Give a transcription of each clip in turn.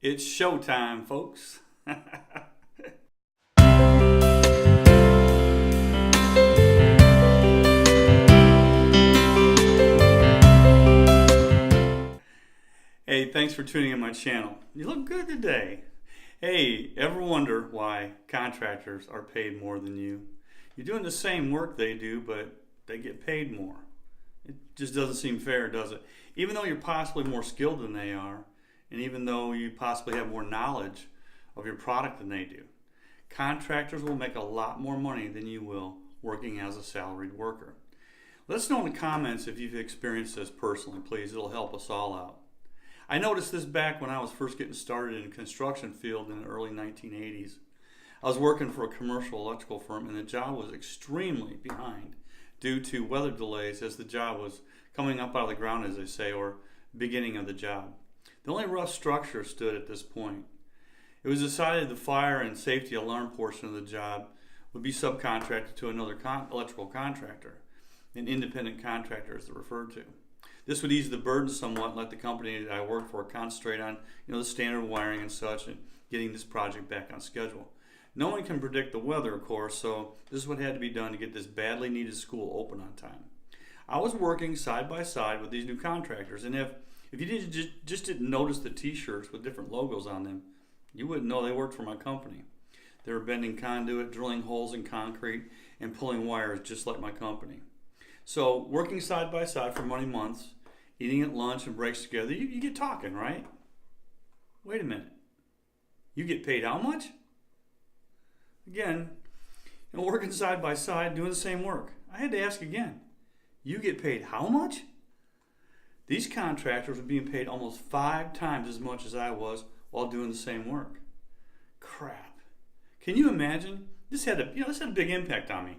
It's showtime, folks. Hey, thanks for tuning in my channel. You look good today. Hey, ever wonder why contractors are paid more than you? You're doing the same work they do, but they get paid more. It just doesn't seem fair, does it? Even though you're possibly more skilled than they are, and even though you possibly have more knowledge of your product than they do, contractors will make a lot more money than you will working as a salaried worker. Let us know in the comments if you've experienced this personally, please. It'll help us all out. I noticed this back when I was first getting started in the construction field in the early 1980s. I was working for a commercial electrical firm, and the job was extremely behind due to weather delays as the job was coming up out of the ground, as they say, or beginning of the job. The only rough structure stood at this point. It was decided the fire and safety alarm portion of the job would be subcontracted to another electrical contractor, an independent contractor as they're referred to. This would ease the burden somewhat and let the company that I worked for concentrate on the standard wiring and such and getting this project back on schedule. No one can predict the weather, of course, so this is what had to be done to get this badly needed school open on time. I was working side by side with these new contractors, and if you didn't notice the t-shirts with different logos on them, you wouldn't know they worked for my company. They were bending conduit, drilling holes in concrete, and pulling wires just like my company. So working side by side for many months, eating at lunch and breaks together, you get talking, right? Wait a minute. You get paid how much? Again, working side by side, doing the same work. I had to ask again. You get paid how much? These contractors were being paid almost 5 times as much as I was while doing the same work. Crap. Can you imagine? This had a big impact on me.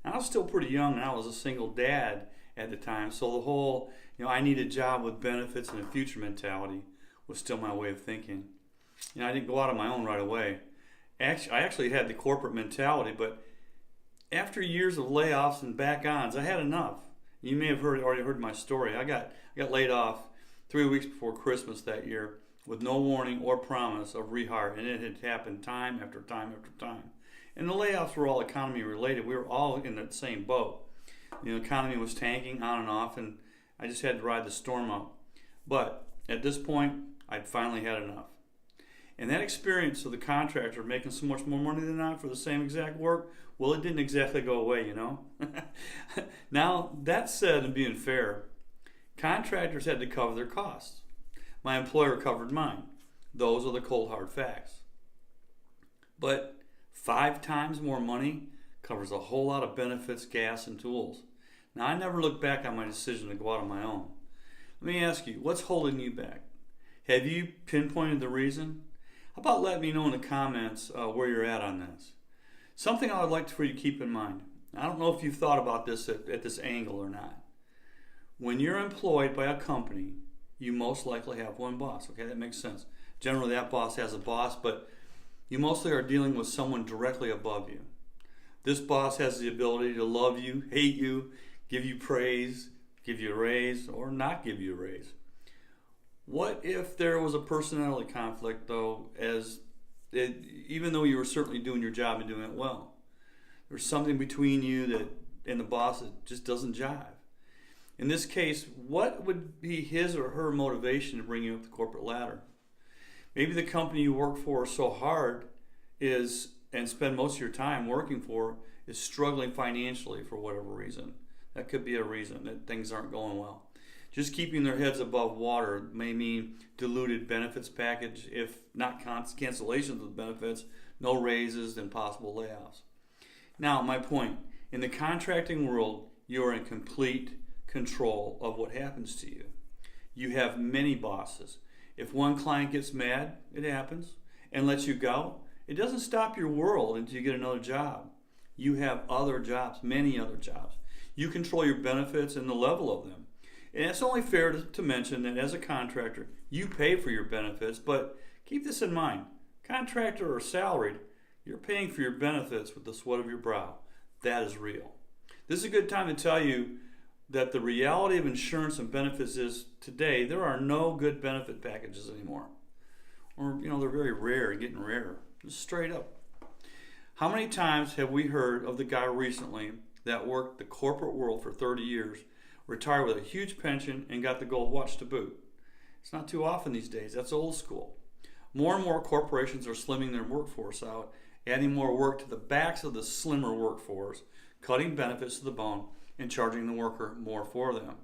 I was still pretty young, and I was a single dad at the time, so the whole, I need a job with benefits and a future mentality was still my way of thinking. I didn't go out on my own right away. I actually had the corporate mentality, but after years of layoffs and back-ons, I had enough. You may have already heard my story. I got laid off 3 weeks before Christmas that year with no warning or promise of rehire, and it had happened time after time after time. And the layoffs were all economy related. We were all in that same boat. The economy was tanking on and off, and I just had to ride the storm out. But at this point, I'd finally had enough. And that experience of the contractor making so much more money than I for the same exact work, well, it didn't exactly go away, Now, that said, and being fair, contractors had to cover their costs. My employer covered mine. Those are the cold hard facts. But 5 times more money covers a whole lot of benefits, gas, and tools. Now, I never look back on my decision to go out on my own. Let me ask you, what's holding you back? Have you pinpointed the reason? How about letting me know in the comments where you're at on this? Something I would like for you to keep in mind. I don't know if you've thought about this at this angle or not. When you're employed by a company, you most likely have one boss. Okay, that makes sense. Generally, that boss has a boss, but you mostly are dealing with someone directly above you. This boss has the ability to love you, hate you, give you praise, give you a raise, or not give you a raise. What if there was a personality conflict, though, even though you were certainly doing your job and doing it well? There's something between you and the boss that just doesn't jive. In this case, what would be his or her motivation to bring you up the corporate ladder? Maybe the company you work for so hard and spend most of your time working for is struggling financially for whatever reason. That could be a reason that things aren't going well. Just keeping their heads above water may mean diluted benefits package, if not cancellations of benefits, no raises, and possible layoffs. Now, my point, in the contracting world, you are in complete control of what happens to you. You have many bosses. If one client gets mad, it happens, and lets you go, it doesn't stop your world until you get another job. You have other jobs, many other jobs. You control your benefits and the level of them. And it's only fair to mention that as a contractor, you pay for your benefits, but keep this in mind. Contractor or salaried, you're paying for your benefits with the sweat of your brow. That is real. This is a good time to tell you that the reality of insurance and benefits is today there are no good benefit packages anymore. or they're very rare and getting rarer. Just straight up. How many times have we heard of the guy recently that worked the corporate world for 30 years, retired with a huge pension, and got the gold watch to boot? It's not too often these days. That's old school. More and more corporations are slimming their workforce out, adding more work to the backs of the slimmer workforce, cutting benefits to the bone, and charging the worker more for them.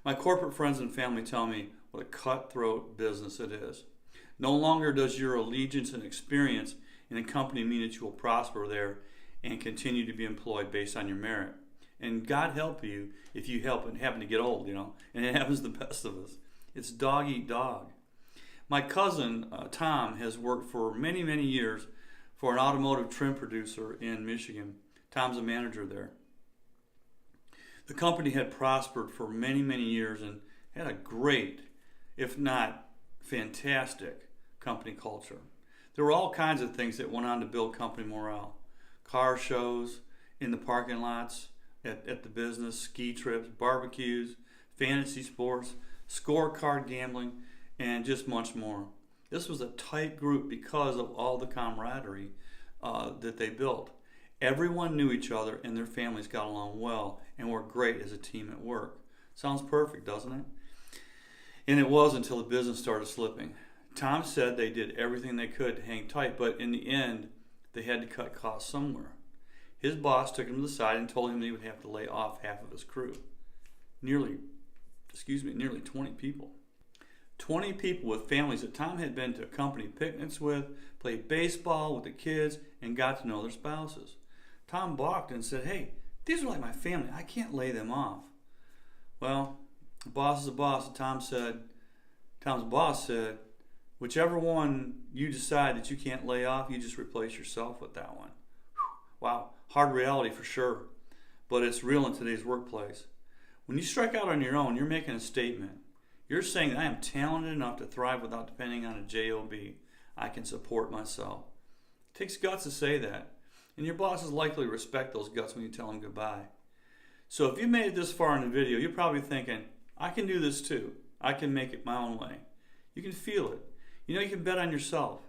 My corporate friends and family tell me what a cutthroat business it is. No longer does your allegiance and experience in a company mean that you will prosper there and continue to be employed based on your merit. And God help you if you happen to get old, and it happens to the best of us. It's dog eat dog. My cousin, Tom, has worked for many, many years for an automotive trim producer in Michigan. Tom's a manager there. The company had prospered for many, many years and had a great, if not fantastic, company culture. There were all kinds of things that went on to build company morale. Car shows in the parking lots at the business, ski trips, barbecues, fantasy sports, scorecard gambling, and just much more. This was a tight group because of all the camaraderie that they built. Everyone knew each other and their families got along well and were great as a team at work. Sounds perfect, doesn't it? And it was until the business started slipping. Tom said they did everything they could to hang tight, but in the end, they had to cut costs somewhere. His boss took him to the side and told him he would have to lay off half of his crew. Nearly 20 people. 20 people with families that Tom had been to company picnics with, played baseball with the kids, and got to know their spouses. Tom balked and said, "Hey, these are like my family. I can't lay them off." Well, the boss is a boss. Tom's boss said, "Whichever one you decide that you can't lay off, you just replace yourself with that one." Whew. Wow, hard reality for sure, but it's real in today's workplace. When you strike out on your own, you're making a statement. You're saying, "I am talented enough to thrive without depending on a job. I can support myself." It takes guts to say that, and your bosses likely respect those guts when you tell them goodbye. So if you made it this far in the video, you're probably thinking, "I can do this too. I can make it my own way." You can feel it. You can bet on yourself.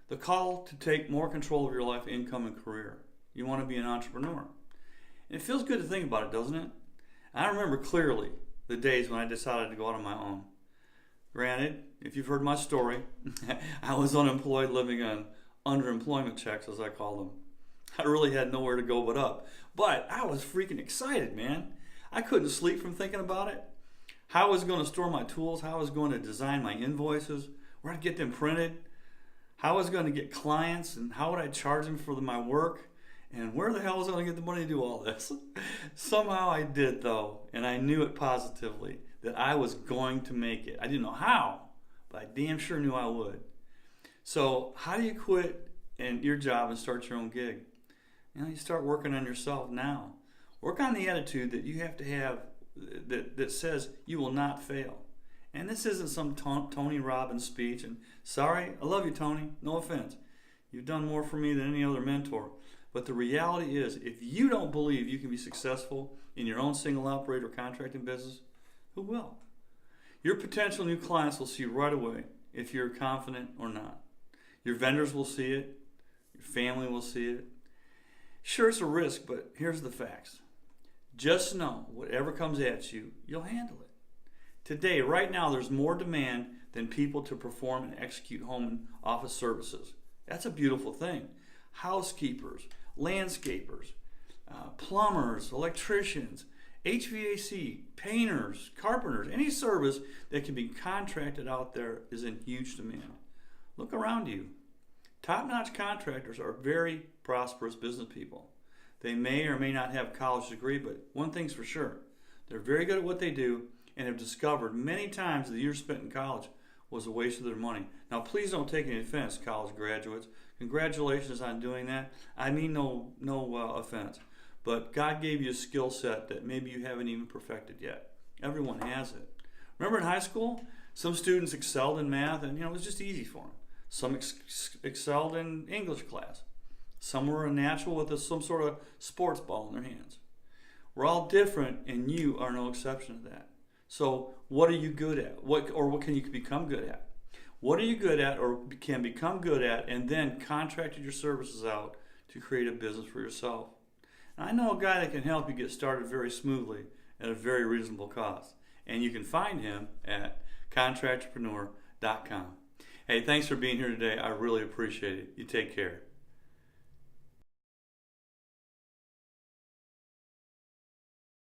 The call to take more control of your life, income, and career. You want to be an entrepreneur. And it feels good to think about it, doesn't it? I remember clearly the days when I decided to go out on my own. Granted, if you've heard my story, I was unemployed, living on underemployment checks, as I call them. I really had nowhere to go but up. But I was freaking excited, man. I couldn't sleep from thinking about it. How I was going to store my tools, how I was going to design my invoices, where I'd get them printed, how I was going to get clients, and how would I charge them for my work, and where the hell was I going to get the money to do all this? Somehow I did, though, and I knew it positively that I was going to make it. I didn't know how, but I damn sure knew I would. So how do you quit your job and start your own gig? You start working on yourself now. Work on the attitude that you have to have that says you will not fail. And this isn't some Tony Robbins speech. And sorry, I love you, Tony. No offense. You've done more for me than any other mentor. But the reality is, if you don't believe you can be successful in your own single operator contracting business, who will? Your potential new clients will see right away if you're confident or not. Your vendors will see it. Your family will see it. Sure, it's a risk, but here's the facts. Just know, whatever comes at you, you'll handle it. Today, right now, there's more demand than people to perform and execute home and office services. That's a beautiful thing. Housekeepers, landscapers, plumbers, electricians, HVAC, painters, carpenters, any service that can be contracted out there is in huge demand. Look around you. Top-notch contractors are very prosperous business people. They may or may not have a college degree, but one thing's for sure. They're very good at what they do and have discovered many times the years spent in college was a waste of their money. Now, please don't take any offense, college graduates. Congratulations on doing that. I mean no offense. But God gave you a skill set that maybe you haven't even perfected yet. Everyone has it. Remember in high school, some students excelled in math and it was just easy for them. Some excelled in English class. Some were a natural with some sort of sports ball in their hands. We're all different, and you are no exception to that. So what are you good at? What can you become good at? What are you good at or can become good at, and then contract your services out to create a business for yourself. And I know a guy that can help you get started very smoothly at a very reasonable cost. And you can find him at contractorpreneur.com. Hey, thanks for being here today. I really appreciate it. You take care.